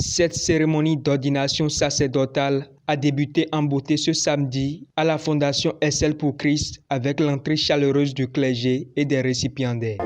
Cette cérémonie d'ordination sacerdotale a débuté en beauté ce samedi à la Fondation SL pour Christ avec l'entrée chaleureuse du clergé et des récipiendaires.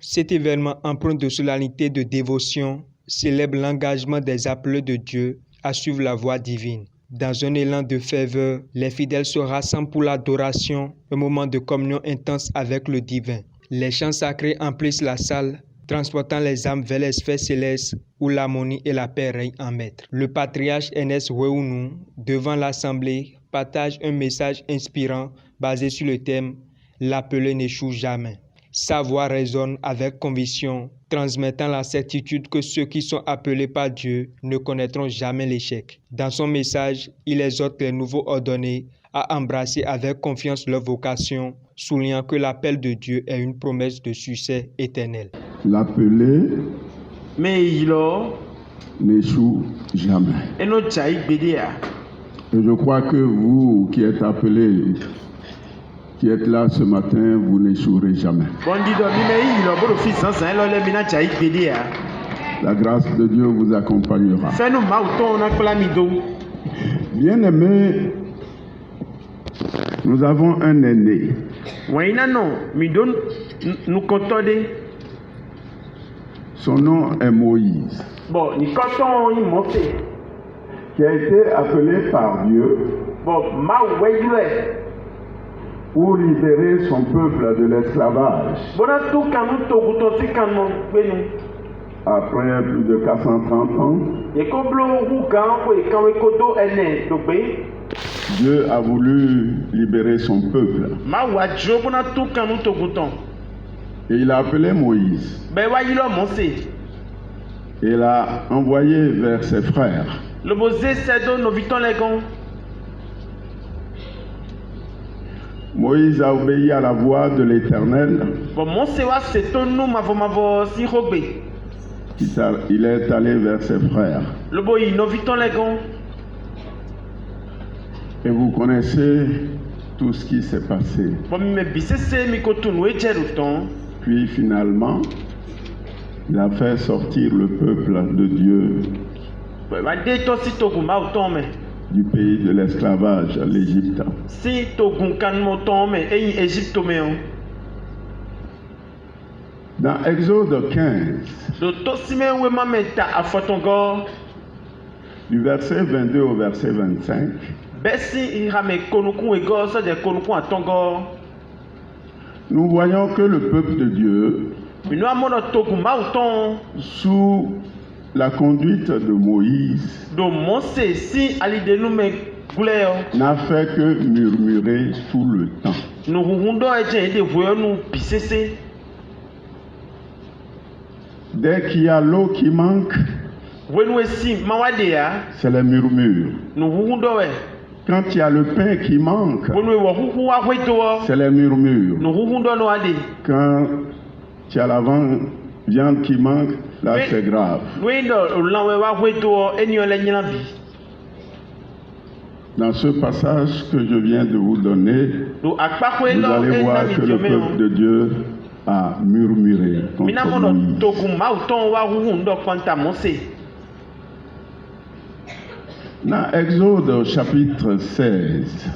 Cet événement empreint de solennité et de dévotion célèbre l'engagement des appelés de Dieu à suivre la voie divine. Dans un élan de ferveur, les fidèles se rassemblent pour l'adoration, un moment de communion intense avec le divin. Les chants sacrés emplissent la salle, transportant les âmes vers les sphères célestes où l'harmonie et la paix règnent en maître. Le patriarche Ernest Wéounou, devant l'assemblée, partage un message inspirant basé sur le thème « L'appelé n'échoue jamais ». Sa voix résonne avec conviction, transmettant la certitude que ceux qui sont appelés par Dieu ne connaîtront jamais l'échec. Dans son message, il exhorte les nouveaux ordonnés à embrasser avec confiance leur vocation, soulignant que l'appel de Dieu est une promesse de succès éternel. L'appelé n'échoue jamais. Et je crois que vous qui êtes appelés, qui êtes là ce matin, vous n'échouerez jamais. La grâce de Dieu vous accompagnera. Bien-aimés, nous avons un aîné. Son nom est Moïse, qui a été appelé par Dieu pour libérer son peuple de l'esclavage. Après plus de 430 ans, Dieu a voulu libérer son peuple. Et il a appelé Moïse. Et il l'a envoyé vers ses frères. Moïse a obéi à la voix de l'Éternel. Il est allé vers ses frères. Et vous connaissez tout ce qui s'est passé. Puis finalement, il a fait sortir le peuple de Dieu du pays de l'esclavage, l'Égypte. Dans Exode 15, du verset 22 au verset 25, nous voyons que le peuple de Dieu, sous la conduite de Moïse, n'a fait que murmurer tout le temps. Dès qu'il y a l'eau qui manque, c'est les murmures. Quand il y a le pain qui manque, c'est les murmures. Quand il y a la viande qui manque, là c'est grave. Dans ce passage que je viens de vous donner, vous allez voir que le peuple de Dieu a murmuré contre Moïse. Dans Exode chapitre 16,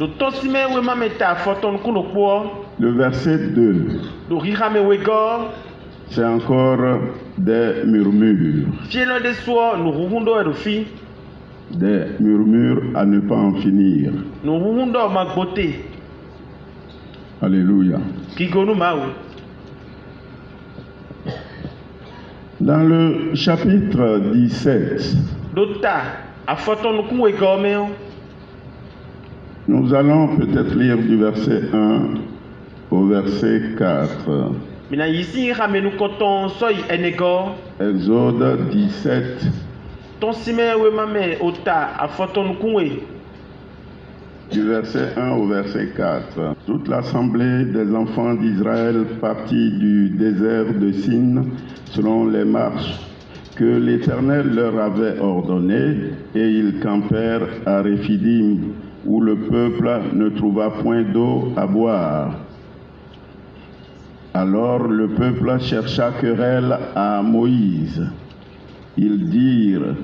le verset 2, c'est encore des murmures. Des murmures à ne pas en finir. Alléluia. Dans le chapitre 17, nous allons peut-être lire du verset 1 au verset 4. Exode 17, du verset 1 au verset 4. Toute l'assemblée des enfants d'Israël partit du désert de Sin selon les marches que l'Éternel leur avait ordonnées, et ils campèrent à Réphidim, où le peuple ne trouva point d'eau à boire. Alors le peuple chercha querelle à Moïse. Ils dirent: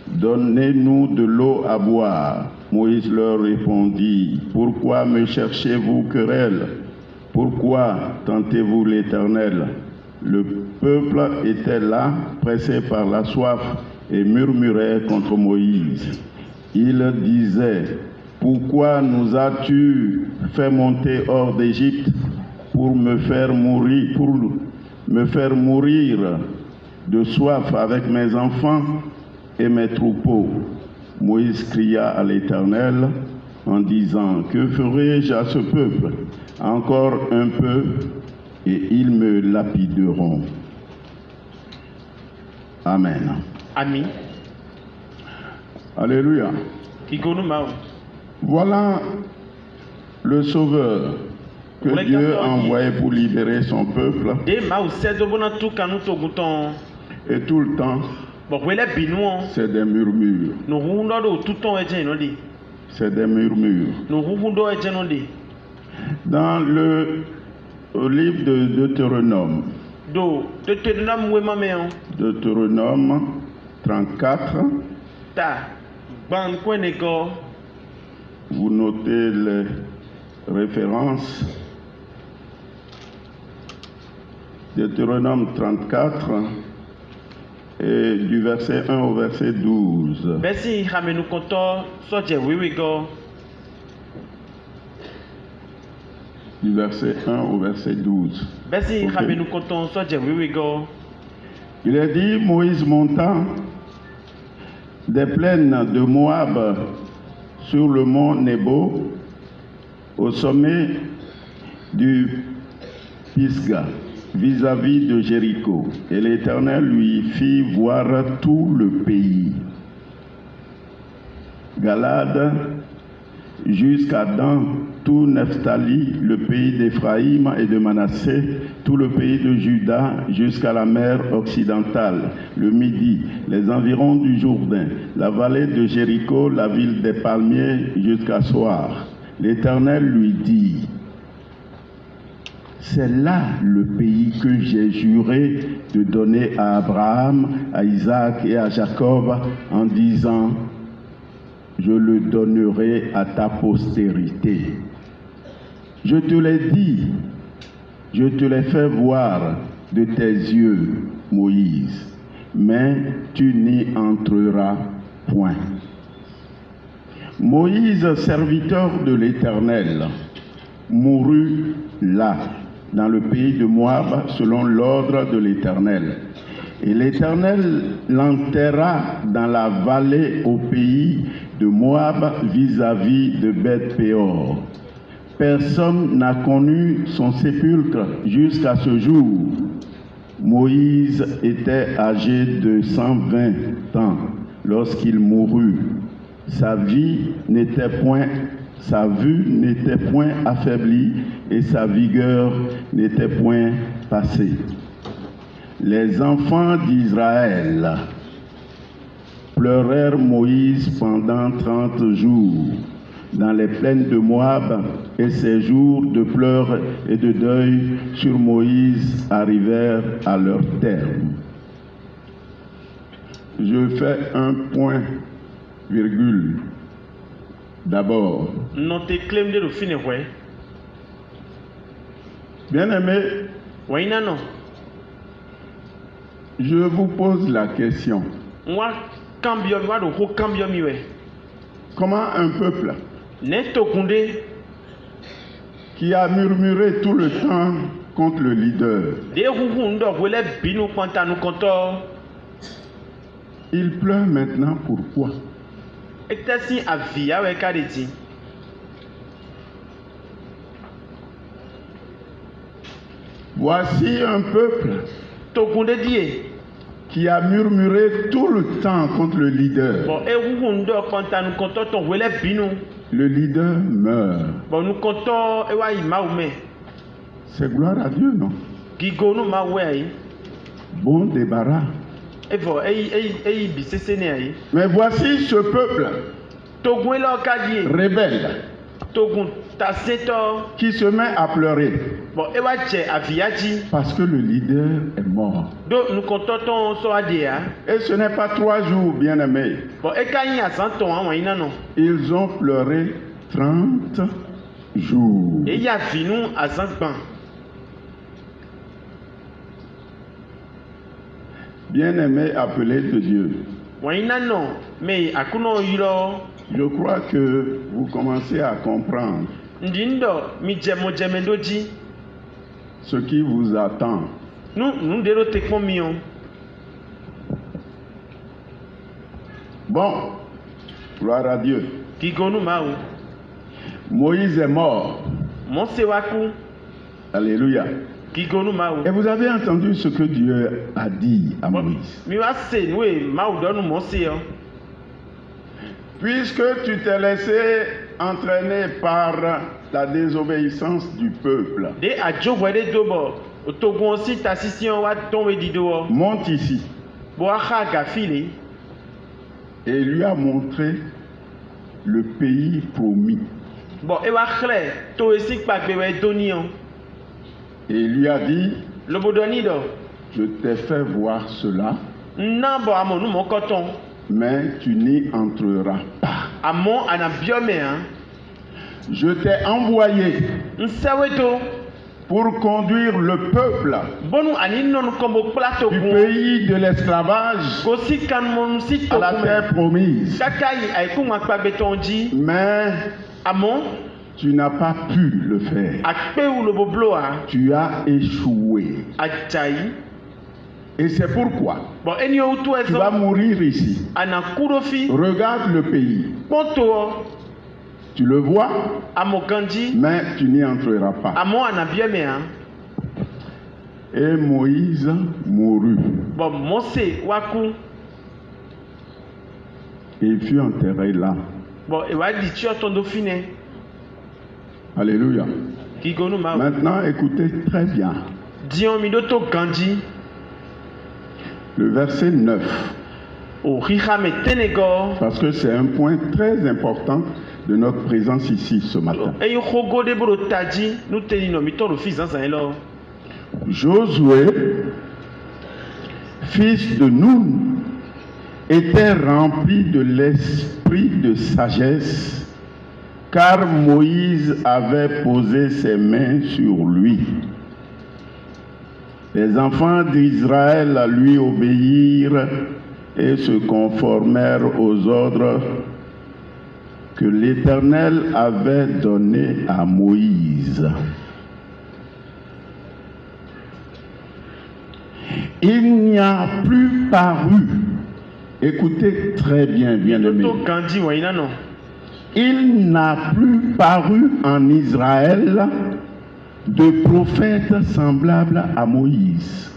Donnez-nous de l'eau à boire. Moïse leur répondit: Pourquoi me cherchez-vous querelle? Pourquoi tentez-vous l'Éternel? Le peuple était là, pressé par la soif, et murmurait contre Moïse. Il disait: Pourquoi nous as-tu fait monter hors d'Égypte pour me faire mourir de soif avec mes enfants et mes troupeaux? Moïse cria à l'Éternel en disant: Que ferai-je à ce peuple? Encore un peu, et ils me lapideront. Amen. Amen. Alléluia. Voilà le Sauveur que Dieu a envoyé pour libérer son peuple. Et tout le temps, c'est des murmures. C'est des murmures. Dans le livre de Deutéronome, Deutéronome 34, vous notez les références. Deutéronome 34 et du verset 1 au verset 12. Du verset 1 au verset 12. Okay. Il est dit: Moïse monta des plaines de Moab sur le mont Nebo, au sommet du Pisga, vis-à-vis de Jéricho. Et l'Éternel lui fit voir tout le pays, Galade jusqu'à Dan, tout Nephtali, le pays d'Éphraïm et de Manassé, tout le pays de Juda jusqu'à la mer occidentale, le Midi, les environs du Jourdain, la vallée de Jéricho, la ville des palmiers jusqu'à Soar. L'Éternel lui dit: C'est là le pays que j'ai juré de donner à Abraham, à Isaac et à Jacob, en disant: Je le donnerai à ta postérité. Je te l'ai dit, je te l'ai fait voir de tes yeux, Moïse, mais tu n'y entreras point. Moïse, serviteur de l'Éternel, mourut là, dans le pays de Moab, selon l'ordre de l'Éternel. Et l'Éternel l'enterra dans la vallée au pays de Moab, vis-à-vis de Beth-Péor. Personne n'a connu son sépulcre jusqu'à ce jour. Moïse était âgé de 120 ans lorsqu'il mourut. Sa vue n'était point affaiblie et sa vigueur n'était point passée. Les enfants d'Israël pleurèrent Moïse pendant 30 jours dans les plaines de Moab, et ces jours de pleurs et de deuil sur Moïse arrivèrent à leur terme. Je fais un point, virgule. D'abord, bien-aimé, je vous pose la question. Comment un peuple qui a murmuré tout le temps contre le leader, il pleure maintenant, pourquoi? Voici un peuple qui a murmuré tout le temps contre le leader. Le leader meurt. C'est gloire à Dieu, non? Bon débarras. Mais voici ce peuple rebelle qui se met à pleurer parce que le leader est mort. Et ce n'est pas 3 jours, bien aimés. Ils ont pleuré 30 jours. Bien-aimé appelé de Dieu, je crois que vous commencez à comprendre ce qui vous attend. Bon, gloire à Dieu. Moïse est mort. Alléluia. Et vous avez entendu ce que Dieu a dit à Moïse. Puisque tu t'es laissé entraîner par la désobéissance du peuple, monte ici. Et il lui a montré le pays promis. Et il lui a dit, je t'ai fait voir cela, mais tu n'y entreras pas. Je t'ai envoyé pour conduire le peuple du pays de l'esclavage à la terre promise. Mais tu n'as pas pu le faire. Tu as échoué. Et c'est pourquoi tu vas mourir ici. Regarde le pays. Tu le vois, mais tu n'y entreras pas. Et Moïse mourut. Et il fut enterré là. Alléluia. Maintenant, écoutez très bien. Le verset 9. Parce que c'est un point très important de notre présence ici ce matin. Josué, fils de Nun, était rempli de l'esprit de sagesse, car Moïse avait posé ses mains sur lui. Les enfants d'Israël lui obéirent et se conformèrent aux ordres que l'Éternel avait donnés à Moïse. Il n'y a plus paru, écoutez très bien, bien-aimés, il n'a plus paru en Israël de prophète semblable à Moïse,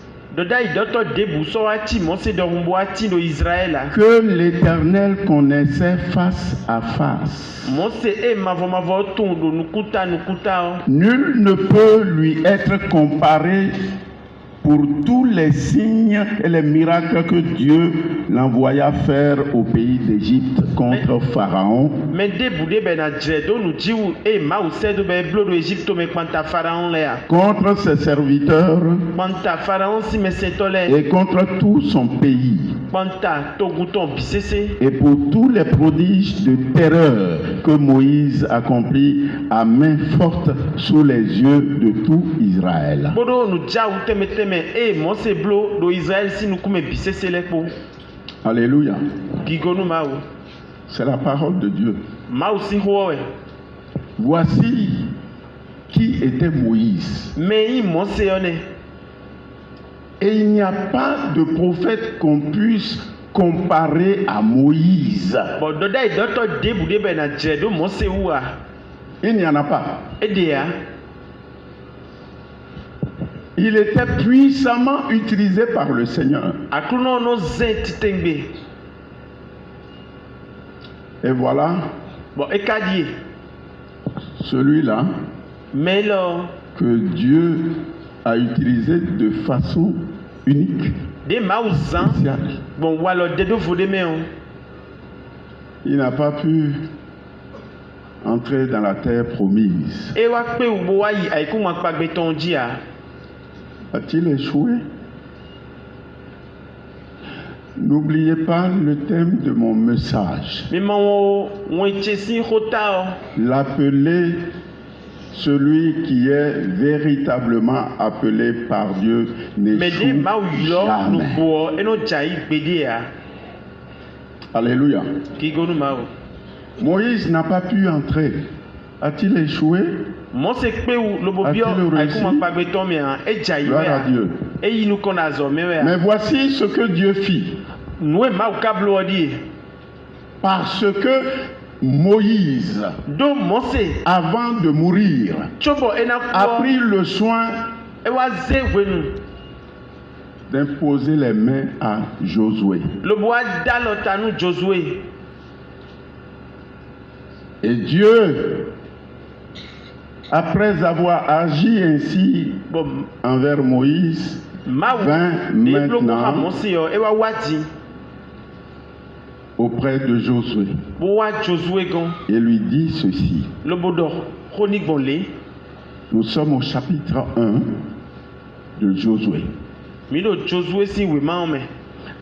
que l'Éternel connaissait face à face. Nul ne peut lui être comparé pour tous les signes et les miracles que Dieu l'envoya faire au pays d'Égypte contre Pharaon, contre ses serviteurs et contre tout son pays, et pour tous les prodiges de terreur que Moïse accomplit à main forte sous les yeux de tout Israël. Alléluia. C'est la parole de Dieu. Voici qui était Moïse. Et il n'y a pas de prophète qu'on puisse comparer à Moïse. Il n'y en a pas. Il était puissamment utilisé par le Seigneur. Et voilà celui-là que Dieu a utilisé de façon unique. Spéciale. Il n'a pas pu entrer dans la terre promise. A-t-il échoué? N'oubliez pas le thème de mon message. L'appeler celui qui est véritablement appelé par Dieu n'échoue jamais. Alléluia. Moïse n'a pas pu entrer. A-t-il échoué? A-t-il réussi? Gloire à Dieu. Mais voici ce que Dieu fit. Parce que Moïse, avant de mourir, a pris le soin d'imposer les mains à Josué. Et Dieu, après avoir agi ainsi envers Moïse, vint maintenant auprès de Josué et lui dit ceci. Nous sommes au chapitre 1 de Josué.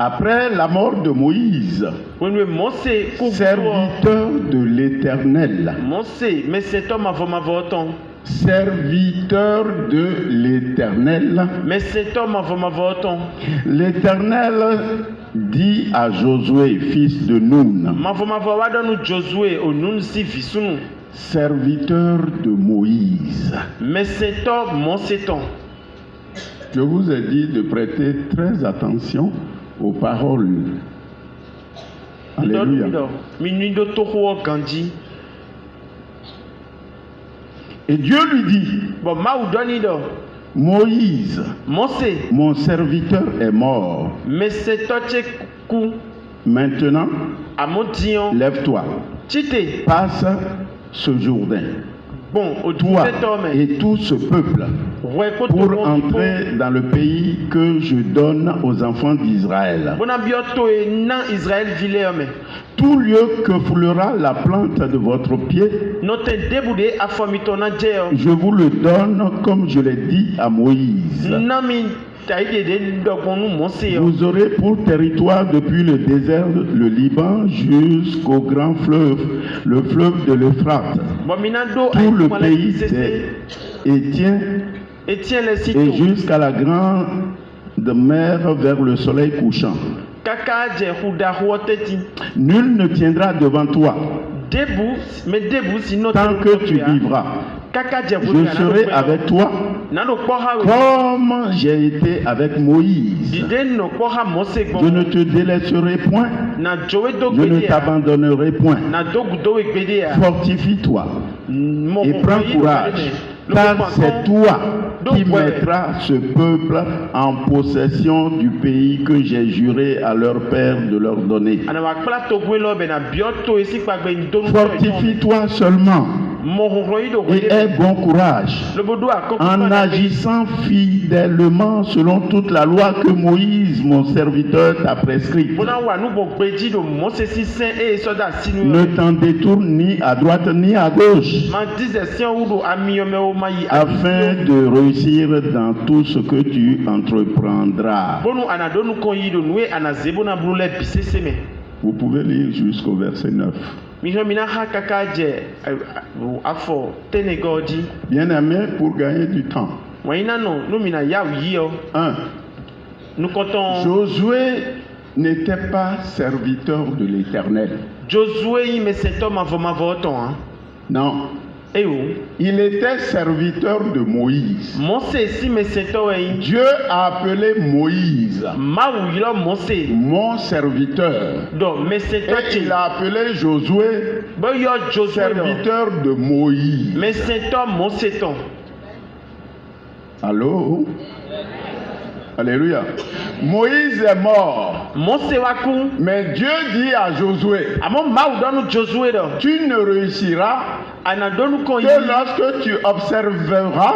Après la mort de Moïse, serviteur de l'Éternel, serviteur de l'Éternel, l'Éternel dit à Josué, fils de Nun, serviteur de Moïse. Je vous ai dit de prêter très attention aux paroles. Alléluia. Et Dieu lui dit, Moïse, mon serviteur est mort. Maintenant, lève-toi, passe ce Jourdain, toi et tout ce peuple, pour entrer dans le pays que je donne aux enfants d'Israël. Tout lieu que foulera la plante de votre pied, je vous le donne comme je l'ai dit à Moïse. Vous aurez pour territoire depuis le désert, le Liban, jusqu'au grand fleuve, le fleuve de l'Euphrate, tout le pays des Hétiens, et jusqu'à la grande mer vers le soleil couchant. Nul ne tiendra devant toi tant que tu vivras. Je serai avec toi comme j'ai été avec Moïse. Je ne te délaisserai point. Je ne t'abandonnerai point. Fortifie-toi et prends courage, car c'est toi qui mettras ce peuple en possession du pays que j'ai juré à leur père de leur donner. Fortifie-toi seulement et aie bon courage en agissant fidèlement selon toute la loi que Moïse, mon serviteur, t'a prescrite. Ne t'en détourne ni à droite ni à gauche, afin de réussir dans tout ce que tu entreprendras. Vous pouvez lire jusqu'au verset 9. Bien-aimé, pour gagner du temps. 1. Josué n'était pas serviteur de l'Éternel. Non. Il était serviteur de Moïse. Dieu a appelé Moïse mon serviteur. Et il a appelé Josué serviteur de Moïse. Allô? Alléluia. Moïse est mort. Mais Dieu dit à Josué, tu ne réussiras que lorsque tu observeras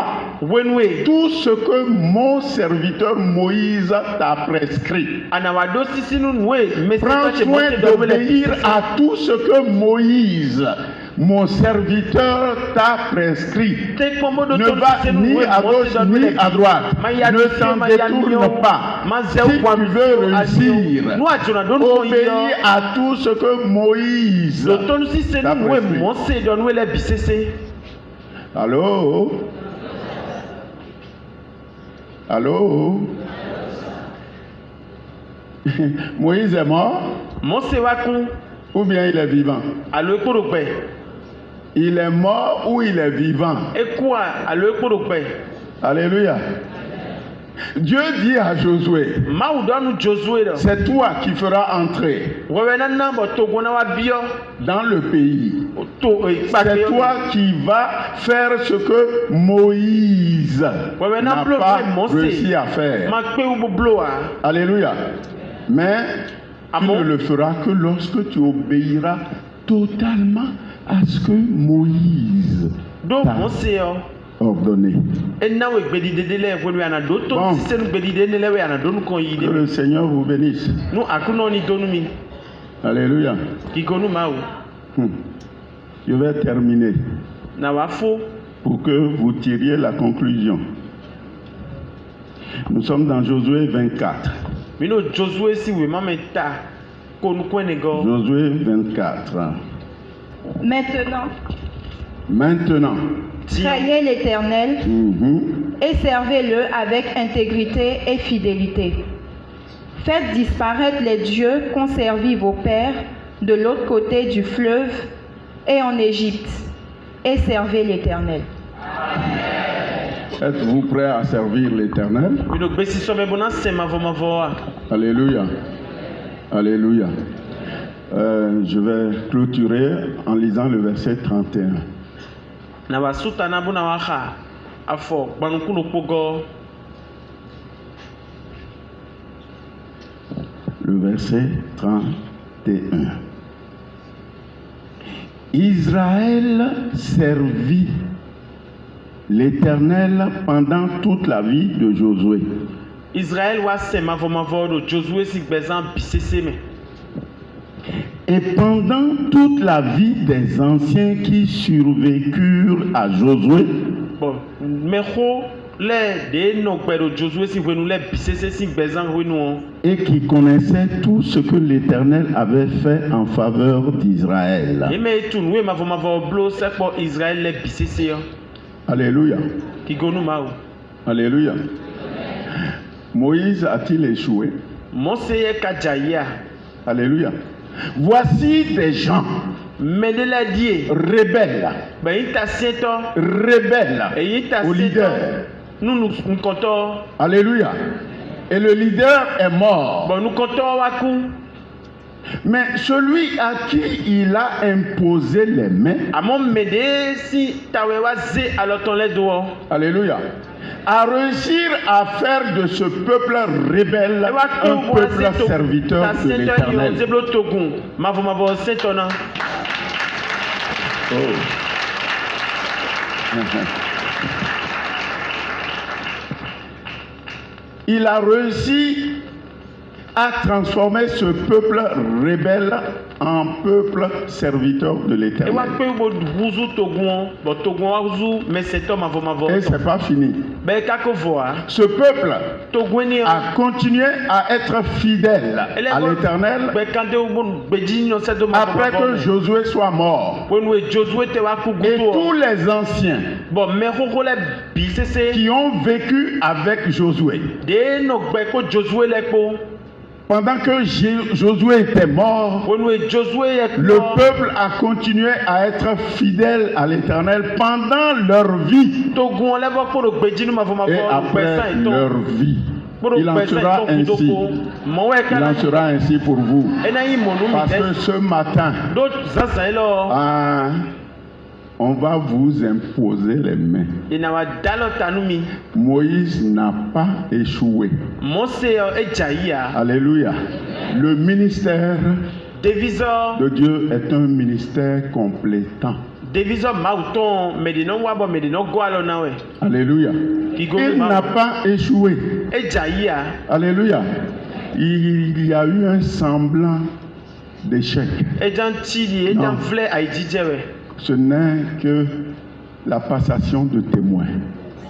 tout ce que mon serviteur Moïse t'a prescrit. Prends soin d'obéir à tout ce que Moïse, mon serviteur, t'a prescrit. Ne va ni à gauche ni à droite. Ne t'en détourne pas. Si tu veux réussir, obéis à tout ce que Moïse t'a prescrit. Allô? Allô? Moïse est mort? Ou bien il est vivant? Il est mort ou il est vivant? Alléluia. Dieu dit à Josué, c'est toi qui feras entrer dans le pays. C'est toi qui vas faire ce que Moïse n'a pas réussi à faire. Alléluia. Mais tu ne le feras que lorsque tu obéiras totalement à ce que Moïse t'a ordonné. Bon. Que le Seigneur vous bénisse. Alléluia. Je vais terminer pour que vous tiriez la conclusion. Nous sommes dans Josué 24. Josué 24. Maintenant, craignez l'Éternel et servez-le avec intégrité et fidélité. Faites disparaître les dieux qu'ont servis vos pères de l'autre côté du fleuve et en Égypte, et servez l'Éternel. Êtes-vous prêts à servir l'Éternel? Alléluia. Alléluia. Je vais clôturer en lisant le verset 31. Le verset 31. Israël servit l'Éternel pendant toute la vie de Josué. Et pendant toute la vie des anciens qui survécurent à Josué, et qui connaissaient tout ce que l'Éternel avait fait en faveur d'Israël. Alléluia. Alléluia. Moïse a-t-il échoué? Alléluia. Voici des gens rebelles au leader. Alléluia. Et le leader est mort. Mais celui à qui il a imposé les mains, alléluia, à réussir à faire de ce peuple rebelle un peuple serviteur de l'Éternel. Oh. Il a réussi à transformer ce peuple rebelle en peuple serviteur de l'Éternel. Et c'est pas fini. Ce peuple a continué à être fidèle à l'Éternel après que Josué soit mort. Et tous les anciens qui ont vécu avec Josué, pendant que Josué était mort, le peuple a continué à être fidèle à l'Éternel pendant leur vie. Et après leur vie, il en sera ainsi. Il en sera ainsi pour vous. Parce que ce matin, On va vous imposer les mains. Moïse n'a pas échoué. Alléluia. Le ministère de Dieu est un ministère complétant. Alléluia. Il n'a pas échoué. Alléluia. Il y a eu un semblant d'échec. Non. Ce n'est que la passation de témoins.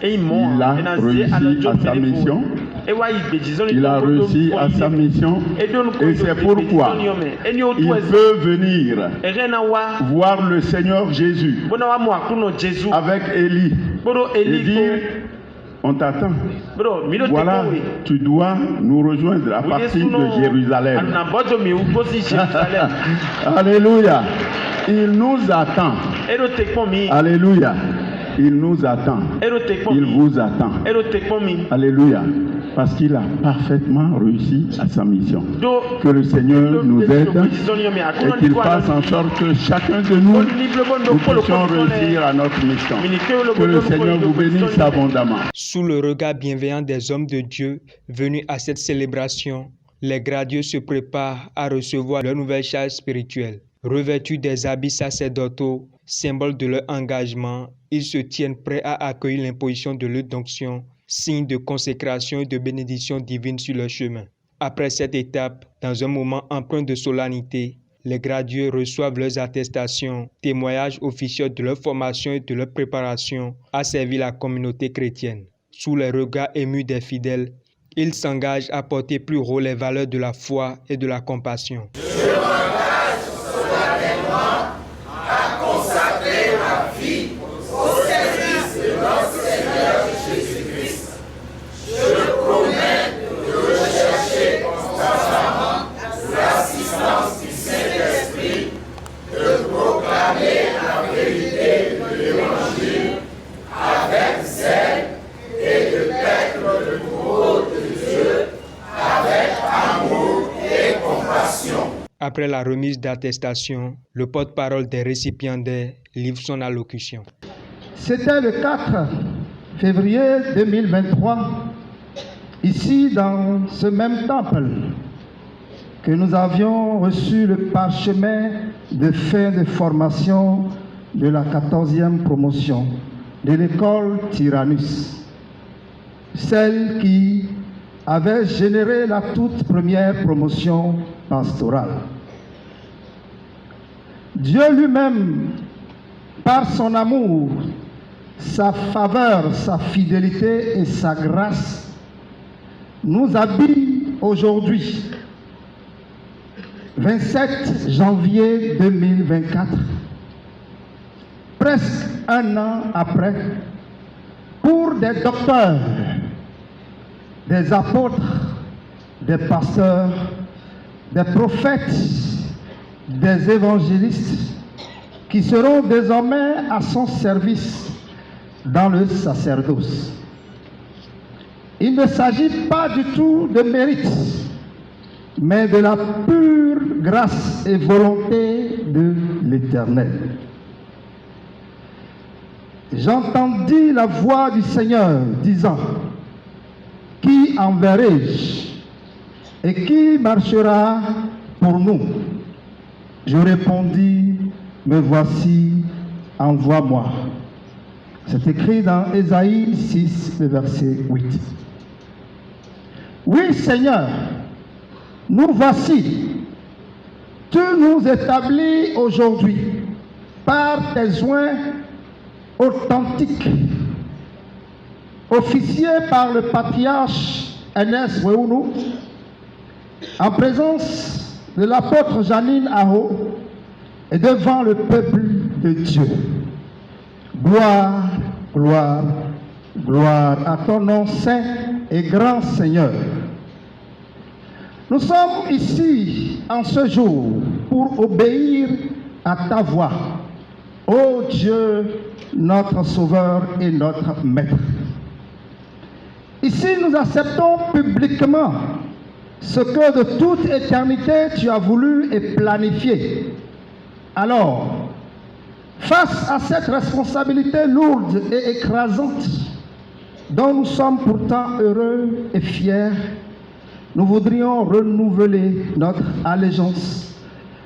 Il a réussi à sa mission. Il a réussi à sa mission. Et c'est pourquoi il peut venir voir le Seigneur Jésus avec Élie et dire: on t'attend. Voilà, tu dois nous rejoindre à partir de Jérusalem. Alléluia. Il nous attend. Alléluia. Il nous attend. Il vous attend. Alléluia. Parce qu'il a parfaitement réussi à sa mission. Que le Seigneur nous aide et qu'il fasse en sorte que chacun de nous puissions réussir à notre mission. Que le Seigneur vous bénisse abondamment. Sous le regard bienveillant des hommes de Dieu venus à cette célébration, les gradieux se préparent à recevoir leur nouvelle charge spirituelle. Revêtus des habits sacerdotaux, symbole de leur engagement, ils se tiennent prêts à accueillir l'imposition de l'huile d'onction, signe de consécration et de bénédiction divine sur leur chemin. Après cette étape, dans un moment empreint de solennité, les gradieux reçoivent leurs attestations, témoignages officiels de leur formation et de leur préparation à servir la communauté chrétienne. Sous les regards émus des fidèles, ils s'engagent à porter plus haut les valeurs de la foi et de la compassion. Après la remise d'attestation, le porte-parole des récipiendaires livre son allocution. C'était le 4 février 2023, ici dans ce même temple, que nous avions reçu le parchemin de fin de formation de la 14e promotion de l'école Tyrannus, celle qui avait généré la toute première promotion pastorale. Dieu lui-même, par son amour, sa faveur, sa fidélité et sa grâce, nous habille aujourd'hui, 27 janvier 2024, presque un an après, pour des docteurs, des apôtres, des pasteurs, des prophètes, des évangélistes qui seront désormais à son service dans le sacerdoce. Il ne s'agit pas du tout de mérite, mais de la pure grâce et volonté de l'Éternel. J'entendis la voix du Seigneur disant: qui enverrai-je et qui marchera pour nous? Je répondis: me voici, envoie-moi. C'est écrit dans Ésaïe 6, le verset 8. Oui, Seigneur, nous voici. Tu nous établis aujourd'hui par tes soins authentiques, officiés par le patriarche Ernest Weunou, en présence de l'apôtre Janine Aho et devant le peuple de Dieu. Gloire, gloire, gloire à ton nom saint et grand Seigneur. Nous sommes ici en ce jour pour obéir à ta voix, ô Dieu, notre Sauveur et notre Maître. Ici, nous acceptons publiquement ce que de toute éternité tu as voulu et planifié. Alors, Face à cette responsabilité lourde et écrasante, dont nous sommes pourtant heureux et fiers, nous voudrions renouveler notre allégeance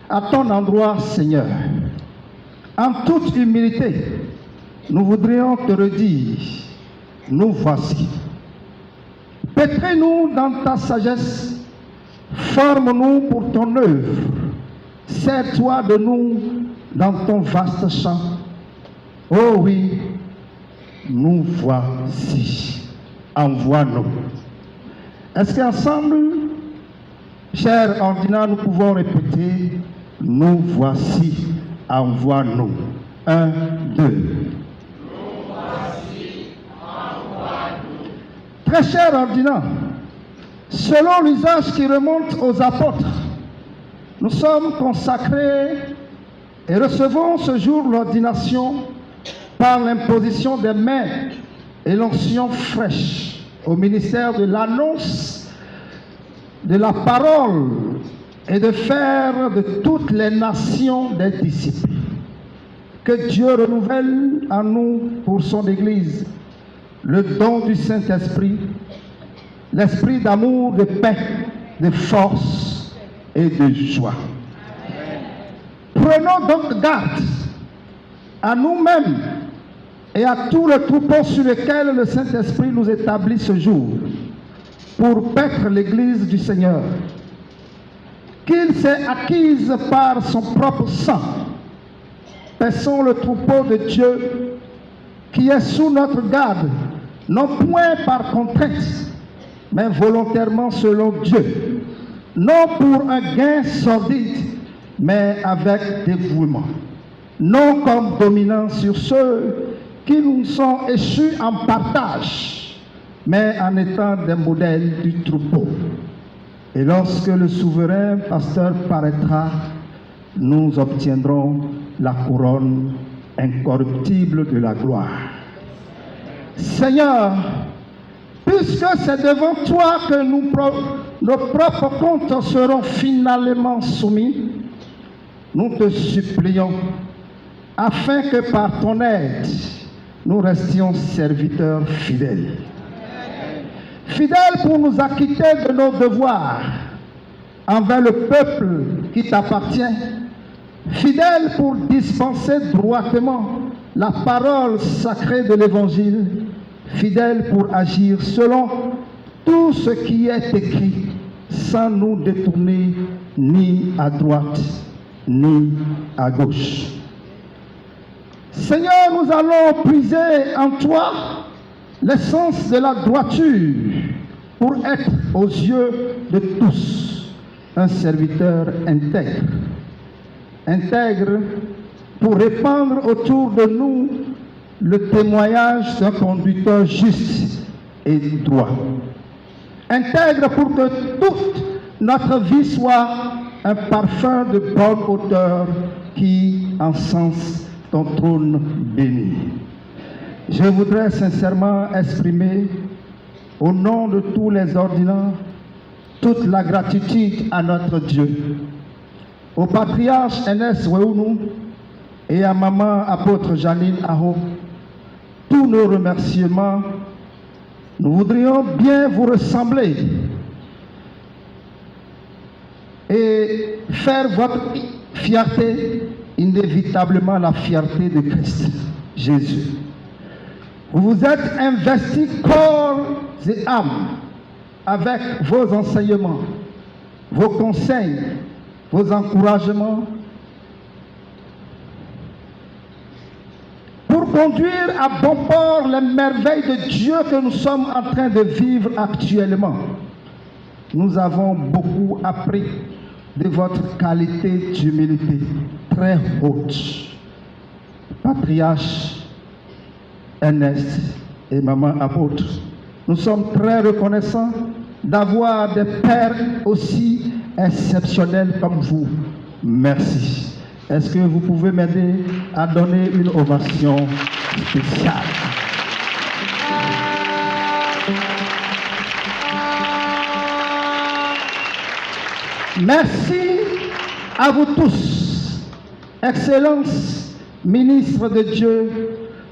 à ton endroit, Seigneur. En toute humilité, nous voudrions te redire, nous voici. Pétris-nous dans ta sagesse, forme-nous pour ton œuvre, sers-toi de nous dans ton vaste champ. Oh oui, nous voici, envoie-nous. Est-ce qu'ensemble, chers ordinaires, nous pouvons répéter, nous voici, envoie-nous. 1, 2. Très cher ordinaire, selon l'usage qui remonte aux apôtres, nous sommes consacrés et recevons ce jour l'ordination par l'imposition des mains et l'onction fraîche au ministère de l'annonce de la parole et de faire de toutes les nations des disciples. Que Dieu renouvelle en nous pour son Église le don du Saint-Esprit, l'esprit d'amour, de paix, de force et de joie. Prenons donc garde à nous-mêmes et à tout le troupeau sur lequel le Saint-Esprit nous établit ce jour pour paître l'Église du Seigneur, qu'il s'est acquise par son propre sang. Paissons le troupeau de Dieu qui est sous notre garde, non point par contrainte, mais volontairement selon Dieu, non pour un gain sordide, mais avec dévouement, non comme dominant sur ceux qui nous sont échus en partage, mais en étant des modèles du troupeau. Et lorsque le souverain pasteur paraîtra, nous obtiendrons la couronne incorruptible de la gloire. Seigneur, puisque c'est devant toi que nos propres comptes seront finalement soumis, nous te supplions, afin que par ton aide, nous restions serviteurs fidèles. Fidèles pour nous acquitter de nos devoirs envers le peuple qui t'appartient, fidèles pour dispenser droitement la parole sacrée de l'Évangile, fidèles pour agir selon tout ce qui est écrit, sans nous détourner ni à droite ni à gauche. Seigneur, nous allons puiser en toi l'essence de la droiture pour être aux yeux de tous un serviteur intègre. Intègre pour répandre autour de nous le témoignage d'un conducteur juste et droit. Intègre pour que toute notre vie soit un parfum de bonne odeur qui encense ton trône béni. Je voudrais sincèrement exprimer, au nom de tous les ordinaires, toute la gratitude à notre Dieu, au patriarche Ernest Weunou et à maman apôtre Janine Aho. Tous nos remerciements, nous voudrions bien vous ressembler et faire votre fierté inévitablement la fierté de Christ Jésus. Vous vous êtes investis corps et âme avec vos enseignements, vos conseils, vos encouragements, pour conduire à bon port les merveilles de Dieu que nous sommes en train de vivre actuellement. Nous avons beaucoup appris de votre qualité d'humilité très haute. Patriarche Ernest et maman apôtre, nous sommes très reconnaissants d'avoir des pères aussi exceptionnels comme vous. Merci. Est-ce que vous pouvez m'aider à donner une ovation spéciale? Merci à vous tous, Excellences ministres de Dieu,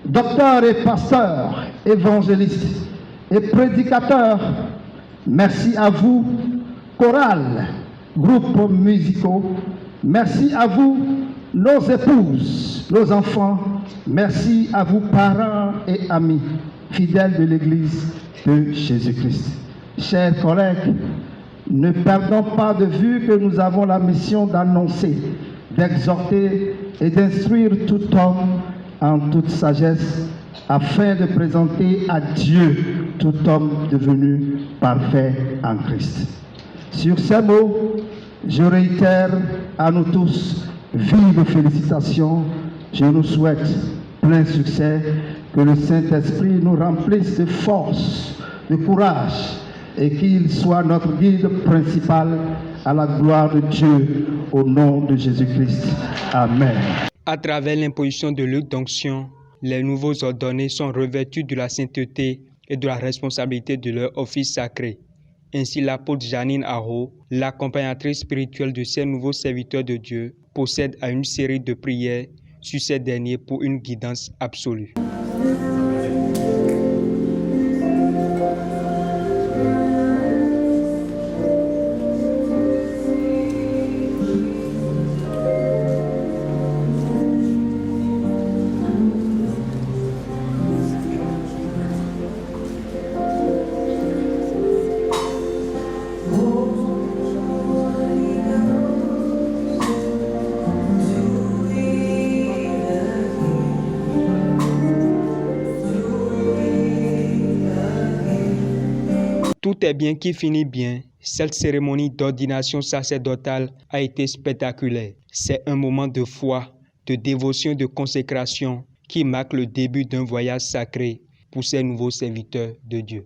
docteurs et pasteurs, évangélistes et prédicateurs, merci à vous, chorales, groupes musicaux, merci à vous, nos épouses, nos enfants, merci à vous, parents et amis, fidèles de l'Église de Jésus-Christ. Chers collègues, ne perdons pas de vue que nous avons la mission d'annoncer, d'exhorter et d'instruire tout homme en toute sagesse, afin de présenter à Dieu tout homme devenu parfait en Christ. Sur ces mots, je réitère à nous tous vive félicitations. Je nous souhaite plein succès, que le Saint-Esprit nous remplisse de force, de courage, et qu'il soit notre guide principal à la gloire de Dieu, au nom de Jésus-Christ. Amen. À travers l'imposition de l'huile d'onction, les nouveaux ordonnés sont revêtus de la sainteté et de la responsabilité de leur office sacré. Ainsi, l'apôtre Janine Aho, l'accompagnatrice spirituelle de ces nouveaux serviteurs de Dieu, procède à une série de prières sur ces derniers pour une guidance absolue. Tout est bien qui finit bien. Cette cérémonie d'ordination sacerdotale a été spectaculaire. C'est un moment de foi, de dévotion et de consécration qui marque le début d'un voyage sacré pour ces nouveaux serviteurs de Dieu.